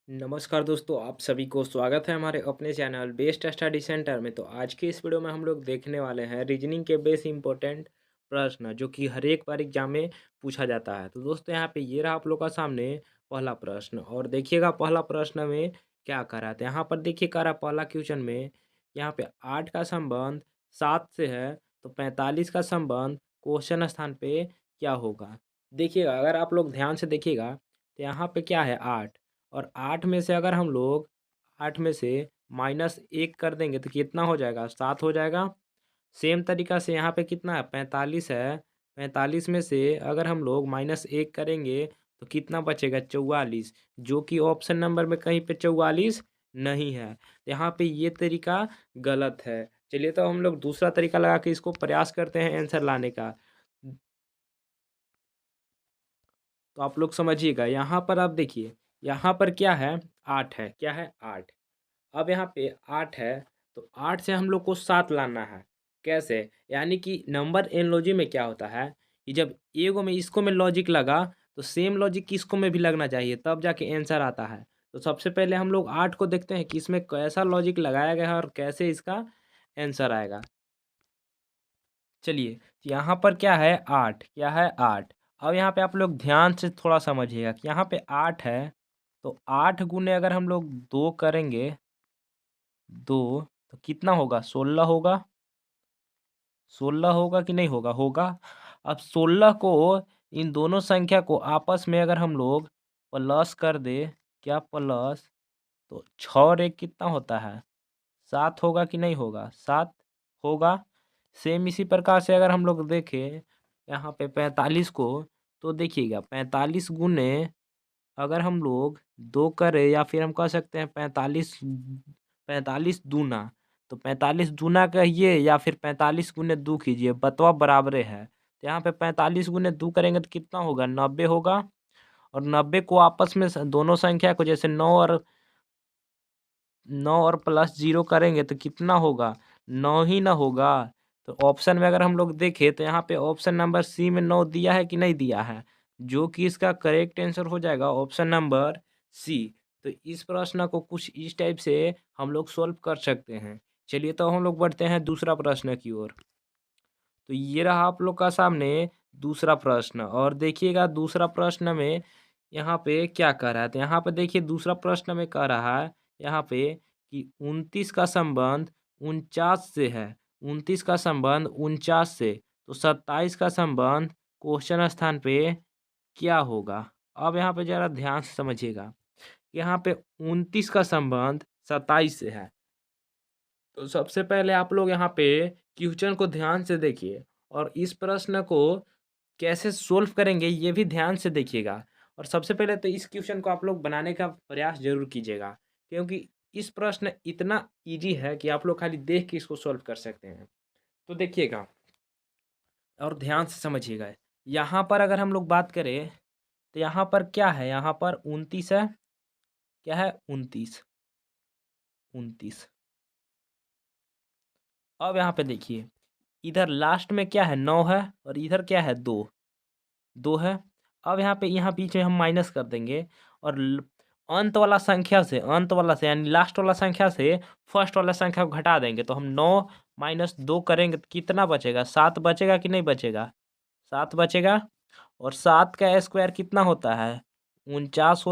नमस्कार दोस्तों, आप सभी को स्वागत है हमारे अपने चैनल बेस्ट स्टडी सेंटर में। तो आज की इस वीडियो में हम लोग देखने वाले हैं रीजनिंग के बेस इंपॉर्टेंट प्रश्न जो कि हर एक बार एग्जाम में पूछा जाता है। तो दोस्तों यहाँ पे ये रहा आप लोग का सामने पहला प्रश्न, और देखिएगा पहला प्रश्न में क्या करा है। तो यहाँ पर देखिए करा पहला क्वेश्चन में यहाँ पे 8 का संबंध 7 से है, तो 45 का संबंध क्वेश्चन स्थान पे क्या होगा। देखिएगा अगर आप लोग ध्यान से देखिएगा तो यहाँ पे क्या है 8, और 8 में से अगर हम लोग 8 में से -1 कर देंगे तो कितना हो जाएगा, 7 हो जाएगा। सेम तरीका से यहाँ पे कितना है 45 है, 45 में से अगर हम लोग -1 करेंगे तो कितना बचेगा 44, जो कि ऑप्शन नंबर में कहीं पे 44 नहीं है। यहाँ पे ये तरीका गलत है। चलिए तो हम लोग दूसरा तरीका लगा के इसको प्रयास करते हैं आंसर लाने का। तो आप लोग समझिएगा, यहाँ पर आप देखिए, यहाँ पर क्या है 8 है, क्या है 8। अब यहाँ पे 8 है, तो 8 से हम लोग को 7 लाना है। कैसे? यानी कि नंबर एनालॉजी में क्या होता है कि जब एगो में इसको में लॉजिक लगा तो सेम लॉजिक इसको में भी लगना चाहिए, तब जाके आंसर आता है। तो सबसे पहले हम लोग 8 को देखते हैं कि इसमें कैसा लॉजिक लगाया गया है और कैसे इसका आंसर आएगा। चलिए, यहाँ पर क्या है 8, क्या है 8। अब यहाँ पे आप लोग ध्यान से थोड़ा समझिएगा कि यहाँ पे 8 है, तो 8 गुने अगर हम लोग 2 करेंगे, 2, तो कितना होगा 16 होगा। 16 होगा कि नहीं होगा? होगा। अब 16 को, इन दोनों संख्या को आपस में अगर हम लोग प्लस कर दे, क्या प्लस, तो 6 और 1 कितना होता है 7 होगा कि नहीं होगा? 7 होगा। सेम इसी प्रकार से अगर हम लोग देखें यहाँ पे 45 को, तो देखिएगा 45 गुने अगर हम लोग 2 करें, या फिर हम कह सकते हैं 45, 45 दूना, तो 45 दूना कहिए या फिर 45 गुने 2 कीजिए, बतवा बराबरे है। तो यहाँ पे 45 गुने 2 करेंगे तो कितना होगा 90 होगा। और 90 को आपस में दोनों संख्या को जैसे 9 और प्लस 0 करेंगे तो कितना होगा 9 ही ना होगा। तो ऑप्शन में अगर हम लोग देखें तो यहाँ पे ऑप्शन नंबर सी में 9 दिया है कि नहीं दिया है, जो कि इसका करेक्ट आंसर हो जाएगा ऑप्शन नंबर सी। तो इस प्रश्न को कुछ इस टाइप से हम लोग सॉल्व कर सकते हैं। चलिए तो हम लोग बढ़ते हैं दूसरा प्रश्न की ओर। तो ये रहा आप लोग का सामने दूसरा प्रश्न, और देखिएगा दूसरा प्रश्न में यहाँ पे क्या कह रहा है। तो यहाँ पे देखिए दूसरा प्रश्न में कह रहा है यहाँ पे कि 29 का संबंध 49 से है। 29 का संबंध 49 से, तो 27 का संबंध क्वेश्चन स्थान पे क्या होगा। अब यहाँ पे जरा ध्यान से समझिएगा, यहाँ पे 29 का संबंध 27 से है। तो सबसे पहले आप लोग यहाँ पे क्वेश्चन को ध्यान से देखिए, और इस प्रश्न को कैसे सोल्व करेंगे ये भी ध्यान से देखिएगा। और सबसे पहले तो इस क्वेश्चन को आप लोग बनाने का प्रयास जरूर कीजिएगा, क्योंकि इस प्रश्न इतना इजी है कि आप लोग खाली देख के इसको सॉल्व कर सकते हैं। तो देखिएगा और ध्यान से समझिएगा। यहाँ पर अगर हम लोग बात करें तो यहाँ पर क्या है, यहाँ पर 29 है, क्या है 29, 29। अब यहाँ पे देखिए, इधर लास्ट में क्या है 9 है, और इधर क्या है 2, 2 है। अब यहाँ बीच में हम माइनस कर देंगे, और अंत वाला संख्या से, अंत वाला से यानी लास्ट वाला संख्या से फर्स्ट वाला संख्या को घटा देंगे, तो हम 9 - 2 करेंगे तो कितना बचेगा 7 बचेगा कि नहीं बचेगा? 7 बचेगा। और 7 का स्क्वायर कितना होता है 49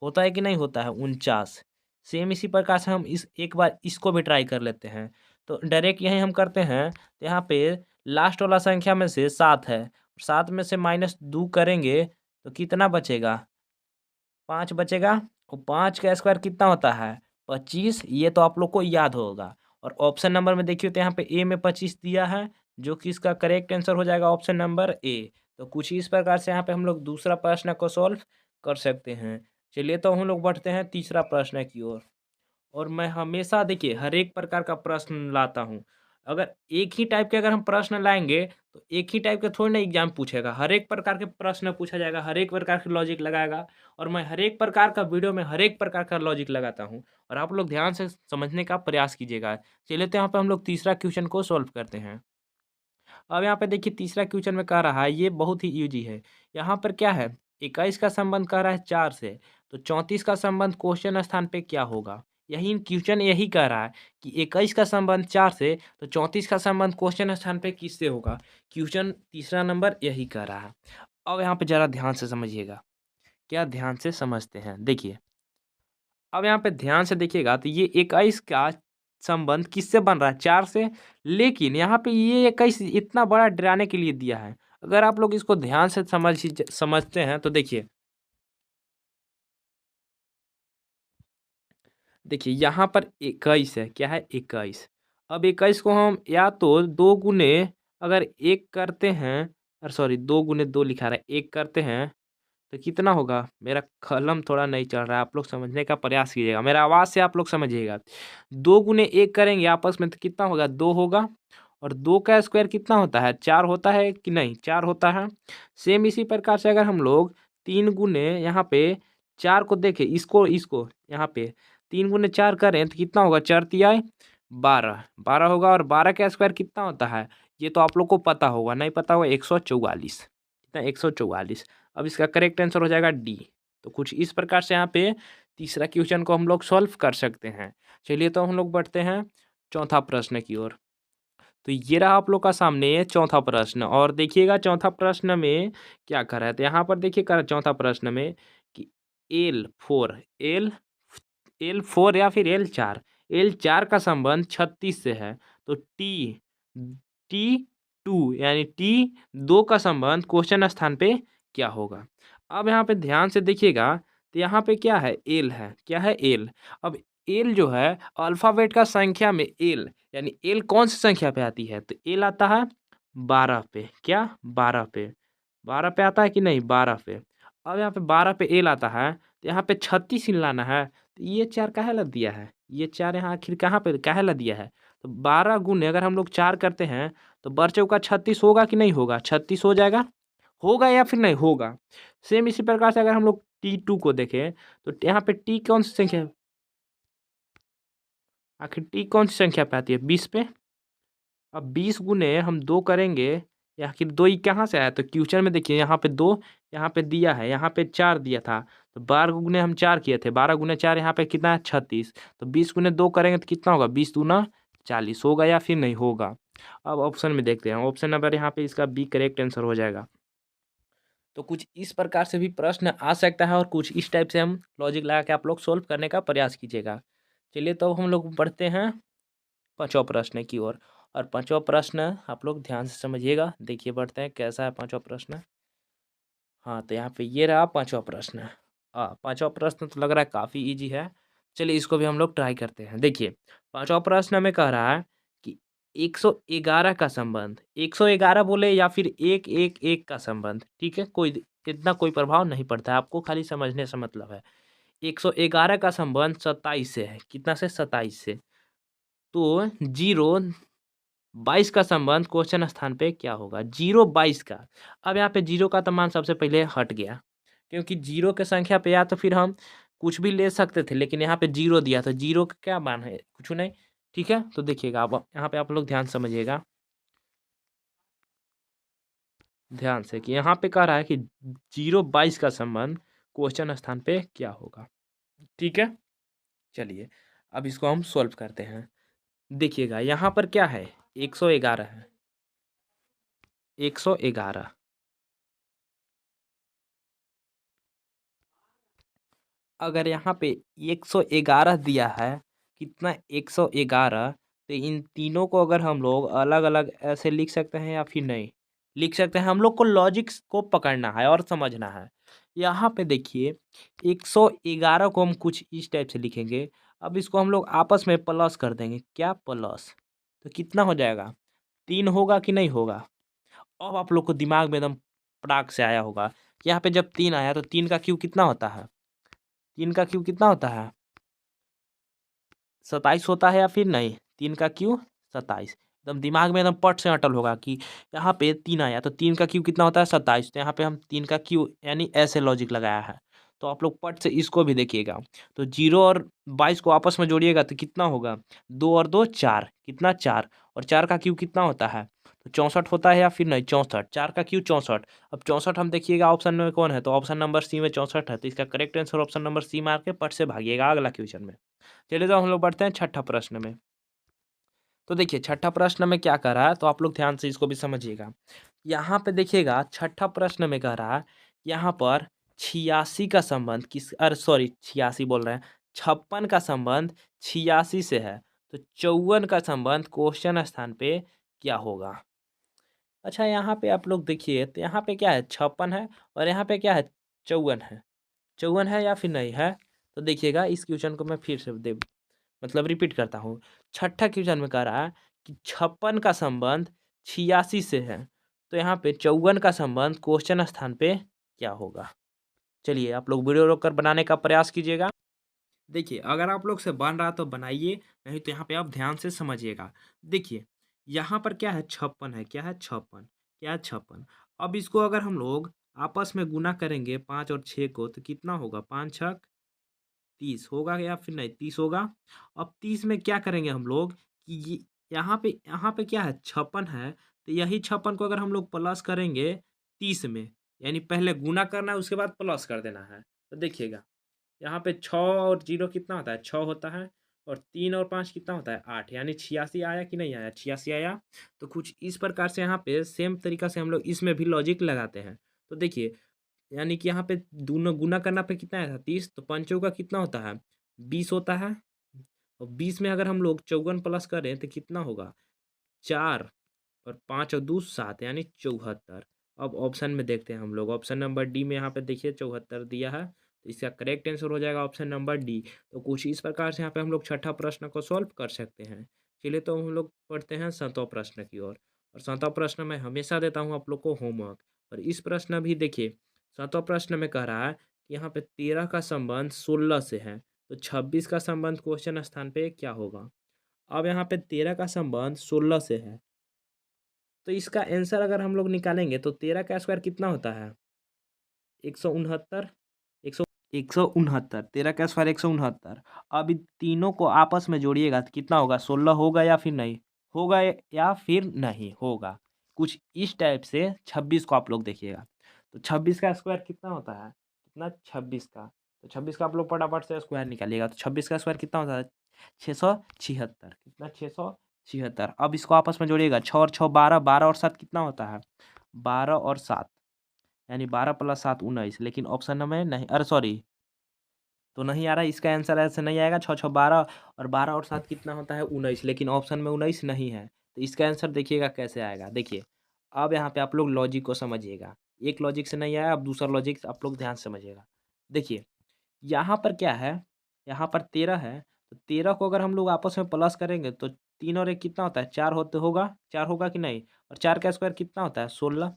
होता है कि नहीं होता है 49। सेम इसी प्रकार से हम इस एक बार इसको भी ट्राई कर लेते हैं। तो डायरेक्ट यही हम करते हैं, तो यहाँ पे लास्ट वाला संख्या में से 7 है, 7 में से -2 करेंगे तो कितना बचेगा 5 बचेगा। और 5 का स्क्वायर कितना होता है 25, ये तो आप लोग को याद होगा। और ऑप्शन नंबर में देखिए तो यहाँ पे ए में 25 दिया है, जो कि इसका करेक्ट आंसर हो जाएगा ऑप्शन नंबर ए। तो कुछ इस प्रकार से यहाँ पे हम लोग दूसरा प्रश्न को सॉल्व कर सकते हैं। चलिए तो हम लोग बढ़ते हैं तीसरा प्रश्न की ओर। और मैं हमेशा देखिए हर एक प्रकार का प्रश्न लाता हूँ। अगर एक ही टाइप के अगर हम प्रश्न लाएँगे, तो एक ही टाइप के थोड़ी ना एग्ज़ाम पूछेगा। हर एक प्रकार के प्रश्न पूछा जाएगा, हर एक प्रकार के लॉजिक लगाएगा, और मैं हर एक प्रकार का वीडियो में हर एक प्रकार का लॉजिक लगाता हूँ, और आप लोग ध्यान से समझने का प्रयास कीजिएगा। चलिए तो यहाँ पे हम लोग तीसरा क्वेश्चन को सॉल्व करते हैं। अब यहाँ पे देखिए तीसरा क्वेश्चन में कह रहा है, ये बहुत ही ईज़ी है। यहाँ पर क्या है 21 का संबंध कह रहा है 4 से। तो 34 का संबंध क्वेश्चन स्थान पे क्या होगा? यही क्वेश्चन यही कह रहा है कि 21 का संबंध 4 से, तो 34 का संबंध क्वेश्चन स्थान पे किससे होगा? क्वेश्चन तीसरा नंबर यही कह रहा है। अब यहाँ पे ज़रा ध्यान से समझिएगा। क्या ध्यान से समझते हैं? देखिए, अब यहाँ पे ध्यान से देखिएगा तो ये 21 का संबंध किससे बन रहा है? 4 से। लेकिन यहाँ पे ये 21 इतना बड़ा डराने के लिए दिया है। अगर आप लोग इसको ध्यान से समझते हैं तो देखिए, देखिए यहाँ पर 21 है। क्या है? 21। अब 21 को हम या तो 2 गुने अगर 1 करते हैं, अरे सॉरी 2 गुने 2 लिखा रहा है, 1 करते हैं तो कितना होगा? मेरा कलम थोड़ा नहीं चल रहा है, आप लोग समझने का प्रयास कीजिएगा, मेरा आवाज़ से आप लोग समझिएगा। 2 गुने 1 करेंगे आपस में तो कितना होगा? 2 होगा। और 2 का स्क्वायर कितना होता है? 4 होता है कि नहीं? 4 होता है। सेम इसी प्रकार से अगर हम लोग 3 गुने यहाँ पे 4 को देखें, इसको यहाँ पे 3 गुने 4 करें तो कितना होगा? 4 तिया 12, 12 होगा। और 12 का स्क्वायर कितना होता है? ये तो आप लोग को पता होगा, नहीं पता होगा 144। कितना? 144। अब इसका करेक्ट आंसर हो जाएगा डी। तो कुछ इस प्रकार से यहाँ पे तीसरा क्वेश्चन को हम लोग सॉल्व कर सकते हैं। चलिए तो हम लोग बढ़ते हैं चौथा प्रश्न की ओर। तो ये रहा आप लोग का सामने चौथा प्रश्न, और देखिएगा चौथा प्रश्न में क्या कर रहा है। तो यहाँ पर देखिए कर चौथा प्रश्न में कि एल फोर या फिर एल4 का संबंध 36 से है। तो टी टू यानी टी2 का संबंध क्वेश्चन स्थान पे क्या होगा? अब यहाँ पे ध्यान से देखिएगा तो यहाँ पे क्या है? एल है। क्या है? एल। अब एल जो है अल्फाबेट का संख्या में एल, यानी एल कौन सी संख्या पे आती है? तो एल आता है 12 पे। क्या? 12 पे। 12 पे आता है कि नहीं? 12 पे। अब यहाँ पे 12 पे एल आता है तो यहाँ पे 36 ही लाना है। तो ये 4 काहे ला दिया है? ये 4 यहाँ आखिर कहाँ पे काहे ला दिया है? तो 12 गुने अगर हम लोग 4 करते हैं तो बड़ चौका 36 होगा कि नहीं होगा? 36 हो जाएगा। होगा या फिर नहीं होगा? सेम इसी प्रकार से अगर हम लोग टी2 को देखें तो यहाँ पे टी कौन सी संख्या, आखिर टी कौन सी संख्या पे आती है? 20 पे। अब 20 गुने हम 2 करेंगे, या आखिर 2 ही कहाँ से आया? तो क्वेश्चन में देखिए यहाँ पे 2 यहाँ पे दिया है, यहाँ पे 4 दिया था। तो 12 गुने हम 4 किए थे, 12 गुने 4 यहाँ पे कितना है? 36। तो 20 गुने 2 करेंगे तो कितना होगा? 20 दूना 40 होगा या फिर नहीं होगा? अब ऑप्शन में देखते हैं। ऑप्शन नंबर यहाँ पे इसका बी करेक्ट आंसर हो जाएगा। तो कुछ इस प्रकार से भी प्रश्न आ सकता है और कुछ इस टाइप से हम लॉजिक लगा के आप लोग सोल्व करने का प्रयास कीजिएगा। चलिए तो हम लोग बढ़ते हैं पांचवा प्रश्न की ओर। और पांचवा प्रश्न आप लोग ध्यान से समझिएगा। देखिए बढ़ते हैं कैसा है पांचवा प्रश्न। हाँ, तो यहाँ पे ये रहा पांचवा प्रश्न। पांचवा प्रश्न तो लग रहा है काफ़ी इजी है। चलिए इसको भी हम लोग ट्राई करते हैं। देखिए पांचवा प्रश्न में कह रहा है कि 111 का संबंध, 111 बोले या फिर 111 का संबंध, ठीक है, कोई इतना कोई प्रभाव नहीं पड़ता है, आपको खाली समझने से मतलब है। 111 का संबंध 27 से है। कितना से? 27 से। तो 0 22 का संबंध क्वेश्चन स्थान पे क्या होगा? 0 22 का। अब यहाँ पे 0 का तो मान सबसे पहले हट गया, क्योंकि 0 के संख्या पे या तो फिर हम कुछ भी ले सकते थे, लेकिन यहाँ पे 0 दिया तो 0 का क्या मान है? कुछ नहीं। ठीक है, तो देखिएगा अब यहाँ पे आप लोग ध्यान समझिएगा ध्यान से कि यहाँ पे कह रहा है कि 0 22 का संबंध क्वेश्चन स्थान पे क्या होगा। ठीक है, चलिए अब इसको हम सॉल्व करते हैं। देखिएगा यहाँ पर क्या है? 111 है। 111। अगर यहाँ पे 111 दिया है, कितना? 111। तो इन तीनों को अगर हम लोग अलग अलग ऐसे लिख सकते हैं या फिर नहीं लिख सकते हैं? हम लोग को लॉजिक्स को पकड़ना है और समझना है। यहाँ पे देखिए 111 को हम कुछ इस टाइप से लिखेंगे। अब इसको हम लोग आपस में प्लस कर देंगे। क्या? प्लस। तो कितना हो जाएगा? 3 होगा कि नहीं होगा? अब आप लोग को दिमाग में एकदम पटाक से आया होगा। यहाँ पे जब 3 आया तो 3 का क्यूब कितना होता है? 3 का क्यूब कितना होता है? 27 होता है या फिर नहीं? 3 का क्यूब 27। एकदम दिमाग में एकदम पट से अटल होगा कि यहाँ पे 3 आया तो 3 का क्यूब कितना होता है? 27। तो यहाँ पे हम 3 का क्यूब यानी ऐसे लॉजिक लगाया है। तो आप लोग पट से इसको भी देखिएगा। तो 0 और 22 को आपस में जोड़िएगा तो कितना होगा? 2 और 2 4। कितना? 4। और 4 का क्यूब कितना होता है, तो 64 होता है या फिर नहीं 64, 4 का क्यूब 64। अब 64 हम देखिएगा ऑप्शन में कौन है, तो ऑप्शन नंबर सी में 64 है, तो इसका correct answer option number C मार के पट से भागिएगा अगला क्वेश्चन में। चलिए तो हम लोग बढ़ते हैं छठा प्रश्न में। तो देखिए छठा प्रश्न में क्या कह रहा है, तो आप लोग ध्यान से इसको भी समझिएगा। यहाँ पे देखिएगा छठा प्रश्न में कह रहा है, यहाँ पर 86 का संबंध किस, अरे सॉरी 86 बोल रहे हैं, 56 का संबंध 86 से है, तो 54 का संबंध क्वेश्चन स्थान पे क्या होगा। अच्छा यहाँ पे आप लोग देखिए, तो यहाँ पे क्या है 56 है और यहाँ पे क्या है 54 है, 54 है या फिर नहीं है। तो देखिएगा इस क्वेश्चन को मैं फिर से दे मतलब रिपीट करता हूँ। छठा क्वेश्चन में कह रहा है कि 56 का संबंध 86 से है, तो यहाँ पे 54 का संबंध क्वेश्चन स्थान पे क्या होगा। चलिए आप लोग वीडियो रोक कर बनाने का प्रयास कीजिएगा। देखिए अगर आप लोग से बन रहा तो बनाइए, नहीं तो यहाँ पे आप ध्यान से समझिएगा। देखिए यहाँ पर क्या है 56 है, क्या है 56, क्या है 56। अब इसको अगर हम लोग आपस में गुना करेंगे 5 और 6 को, तो कितना होगा, 5 छक 30 होगा या फिर नहीं 30 होगा। अब 30 में क्या करेंगे हम लोग कि यहाँ पे क्या है 56 है, तो यही 56 को अगर हम लोग प्लस करेंगे 30 में, यानी पहले गुना करना है उसके बाद प्लस कर देना है। तो देखिएगा यहाँ पे 6 और 0 कितना होता है, 6 होता है, और 3 और 5 कितना होता है, 8, यानी 86 आया कि नहीं आया, 86 आया। तो कुछ इस प्रकार से यहाँ पे सेम तरीका से हम लोग इसमें भी लॉजिक लगाते हैं। तो देखिए यानी कि यहाँ पे दोनों गुना करना पे कितना आया था 30, तो पंचों का कितना होता है 20 होता है, और 20 में अगर हम लोग 54 प्लस करें तो कितना होगा 4, और 5 और 2 7, यानी 74। अब ऑप्शन में देखते हैं हम लोग, ऑप्शन नंबर डी में यहाँ पे देखिए 74 दिया है, तो इसका करेक्ट आंसर हो जाएगा ऑप्शन नंबर डी। तो कुछ इस प्रकार से यहाँ पे हम लोग छठा प्रश्न को सॉल्व कर सकते हैं। चलिए तो हम लोग पढ़ते हैं सातवां प्रश्न की ओर। और सातवां प्रश्न मैं हमेशा देता हूँ आप लोग को होमवर्क, और इस प्रश्न भी देखिए सातवां प्रश्न में कह रहा है कि यहाँ पे 13 का संबंध 16 से है, तो 26 का संबंध क्वेश्चन स्थान पे क्या होगा। अब यहाँ पे 13 का संबंध 16 से है, तो इसका आंसर अगर हम लोग निकालेंगे तो 13 का स्क्वायर कितना होता है 169, 169, 13 का स्क्वायर 169। अब इन तीनों को आपस में जोड़िएगा तो कितना होगा 16 होगा या फिर नहीं होगा, या फिर नहीं होगा। कुछ इस टाइप से 26 को आप लोग देखिएगा, तो 26 का स्क्वायर कितना होता है, कितना 26 का, तो 26 का आप लोग फटाफट से स्क्वायर निकालिएगा, तो 26 का स्क्वायर कितना होता है 676, कितना 676। अब इसको आपस में जोड़िएगा 6 और 6 12, 12 और 7 कितना होता है 12 और 7, यानी 12 प्लस 7 19, लेकिन ऑप्शन में नहीं, अरे सॉरी तो नहीं आ रहा है, इसका आंसर ऐसे नहीं आएगा। 6 6 12 और 12 और 7 कितना होता है 19, लेकिन ऑप्शन में 19 नहीं है, तो इसका आंसर देखिएगा कैसे आएगा। देखिए अब यहाँ पे आप लोग लॉजिक को समझिएगा, एक लॉजिक से नहीं आया, अब दूसरा लॉजिक आप लोग ध्यान से समझिएगा। देखिए यहाँ पर क्या है, यहाँ पर 13 है, तो 13 को अगर हम लोग आपस में प्लस करेंगे तो 3 और 1 कितना होता है 4 होते होगा, 4 होगा कि नहीं, और 4 का स्क्वायर कितना होता है 16।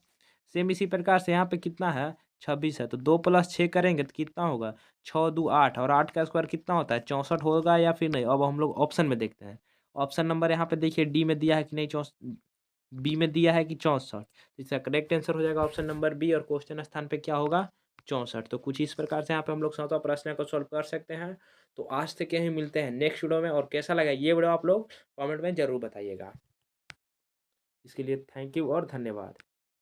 सेम इसी प्रकार से यहाँ पे कितना है 26 है, तो 2 प्लस 6 करेंगे तो कितना होगा 6 2 8, और 8 का स्क्वायर कितना होता है 64 होगा या फिर नहीं। अब हम लोग ऑप्शन में देखते हैं, ऑप्शन नंबर यहाँ पे देखिए डी में दिया है कि नहीं, बी में दिया है कि 64, तो इसका करेक्ट आंसर हो जाएगा ऑप्शन नंबर बी, और क्वेश्चन स्थान पे क्या होगा 64। तो कुछ इस प्रकार से यहाँ पे हम लोग सातवां प्रश्न को सॉल्व कर सकते हैं। तो आज से यहीं मिलते हैं नेक्स्ट वीडियो में, और कैसा लगा ये वीडियो आप लोग कमेंट में जरूर बताइएगा। इसके लिए थैंक यू और धन्यवाद।